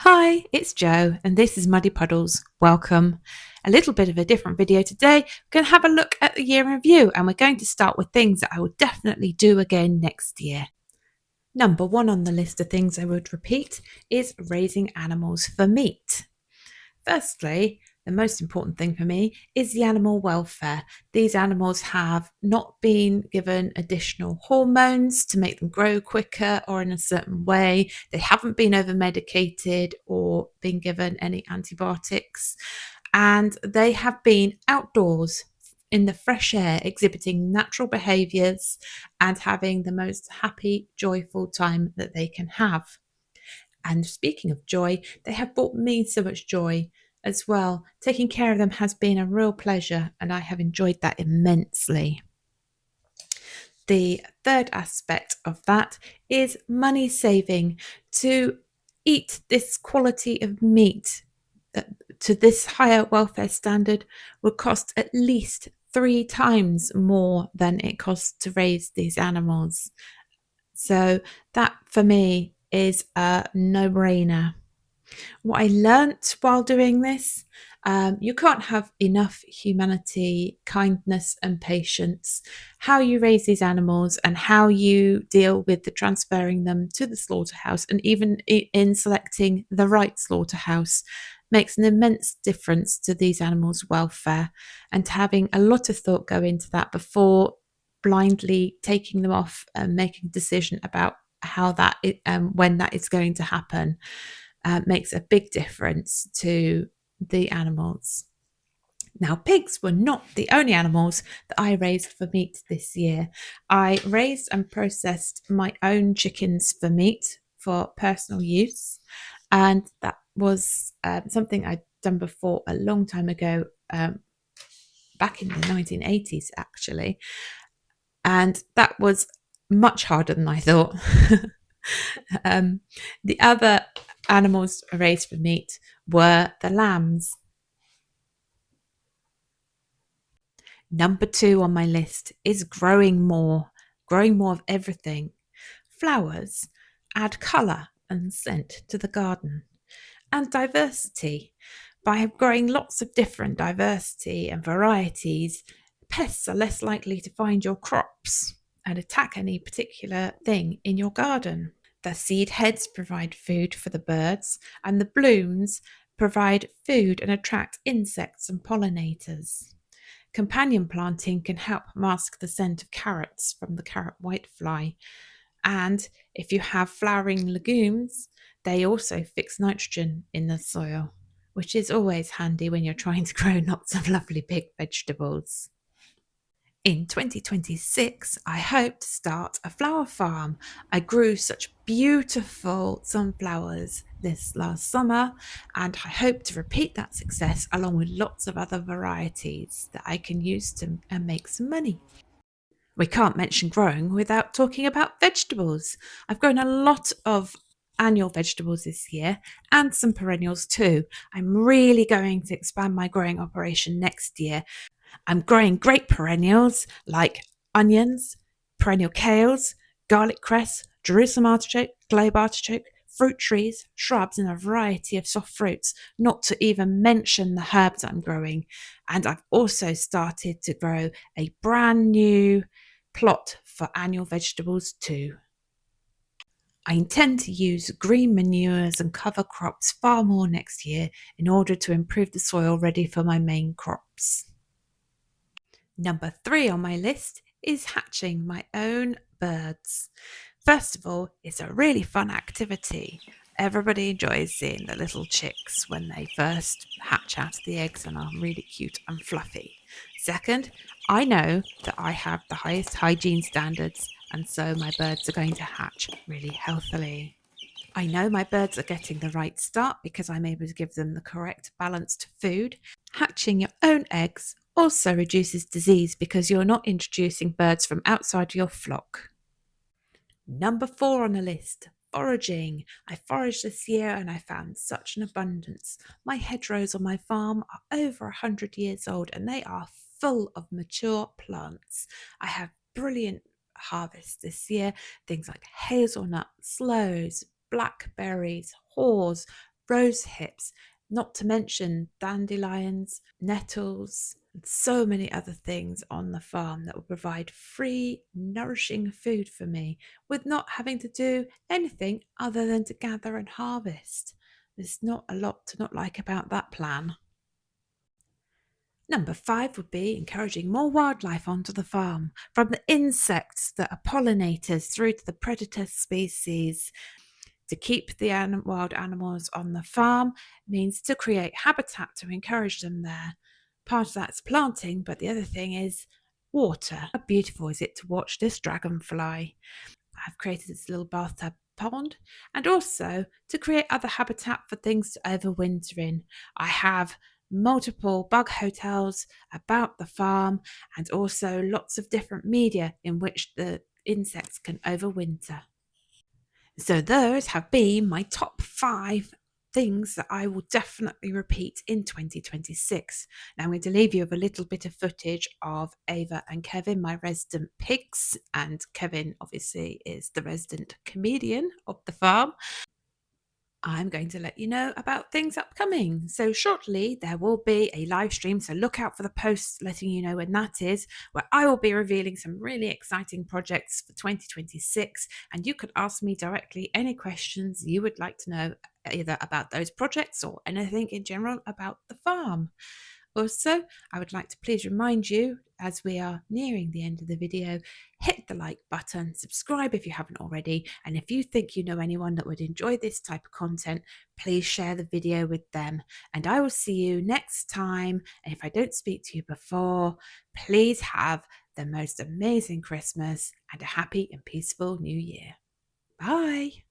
Hi, it's Jo, and this is Muddy Puddles. Welcome. A little bit of a different video today. We're going to have a look at the year in review, and we're going to start with things that I will definitely do again next year. Number one on the list of things I would repeat is raising animals for meat. Firstly, the most important thing for me is the animal welfare. These animals have not been given additional hormones to make them grow quicker or in a certain way. They haven't been over medicated or been given any antibiotics. And they have been outdoors in the fresh air, exhibiting natural behaviours and having the most happy, joyful time that they can have. And speaking of joy, they have brought me so much joy as well. Taking care of them has been a real pleasure, and I have enjoyed that immensely. The third aspect of that is money saving. To eat this quality of meat to this higher welfare standard would cost at least 3 times more than it costs to raise these animals. So that for me is a no-brainer. What I learnt while doing this, you can't have enough humanity, kindness, and patience. How you raise these animals and how you deal with the transferring them to the slaughterhouse, and even in selecting the right slaughterhouse, makes an immense difference to these animals' welfare. And having a lot of thought go into that before blindly taking them off and making a decision about how that when that is going to happen makes a big difference to the animals. Now, pigs were not the only animals that I raised for meat this year. I raised and processed my own chickens for meat for personal use, and that was something I'd done before a long time ago, back in the 1980s, actually. And that was much harder than I thought. The other animals raised for meat were the lambs. Number two on my list is growing more of everything. Flowers add colour and scent to the garden, and diversity. By growing lots of different diversity and varieties, pests are less likely to find your crops and attack any particular thing in your garden. The seed heads provide food for the birds, and the blooms provide food and attract insects and pollinators. Companion planting can help mask the scent of carrots from the carrot whitefly. And if you have flowering legumes, they also fix nitrogen in the soil, which is always handy when you're trying to grow lots of lovely big vegetables. In 2026, I hope to start a flower farm. I grew such beautiful sunflowers this last summer, and I hope to repeat that success along with lots of other varieties that I can use to make some money. We can't mention growing without talking about vegetables. I've grown a lot of annual vegetables this year and some perennials too. I'm really going to expand my growing operation next year. I'm growing great perennials like onions, perennial kales, garlic cress, Jerusalem artichoke, globe artichoke, fruit trees, shrubs, and a variety of soft fruits, not to even mention the herbs I'm growing. And I've also started to grow a brand new plot for annual vegetables too. I intend to use green manures and cover crops far more next year in order to improve the soil ready for my main crops. Number three on my list is hatching my own birds. First of all, it's a really fun activity. Everybody enjoys seeing the little chicks when they first hatch out of the eggs and are really cute and fluffy. Second, I know that I have the highest hygiene standards, and so my birds are going to hatch really healthily. I know my birds are getting the right start because I'm able to give them the correct balanced food. Hatching your own eggs also reduces disease because you're not introducing birds from outside your flock. Number four on the list, foraging. I foraged this year and I found such an abundance. My hedgerows on my farm are over 100 years old and they are full of mature plants. I have brilliant harvests this year, things like hazelnut, sloes, blackberries, haws, rose hips, not to mention dandelions, nettles, and so many other things on the farm that will provide free, nourishing food for me with not having to do anything other than to gather and harvest. There's not a lot to not like about that plan. Number 5 would be encouraging more wildlife onto the farm, from the insects that are pollinators through to the predator species. To keep the wild animals on the farm means to create habitat to encourage them there. Part of that's planting, but the other thing is water. How beautiful is it to watch this dragonfly? I've created this little bathtub pond, and also to create other habitat for things to overwinter in. I have multiple bug hotels about the farm, and also lots of different media in which the insects can overwinter. So those have been my top 5 things that I will definitely repeat in 2026. Now I'm going to leave you with a little bit of footage of Ava and Kevin, my resident pigs, and Kevin obviously is the resident comedian of the farm. I'm going to let you know about things upcoming. So shortly there will be a live stream, so look out for the posts letting you know when that is, where I will be revealing some really exciting projects for 2026, and you could ask me directly any questions you would like to know either about those projects or anything in general about the farm. Also, I would like to please remind you, as we are nearing the end of the video, hit the like button, subscribe if you haven't already, and if you think you know anyone that would enjoy this type of content, please share the video with them. And I will see you next time. And if I don't speak to you before, please have the most amazing Christmas and a happy and peaceful New Year. Bye.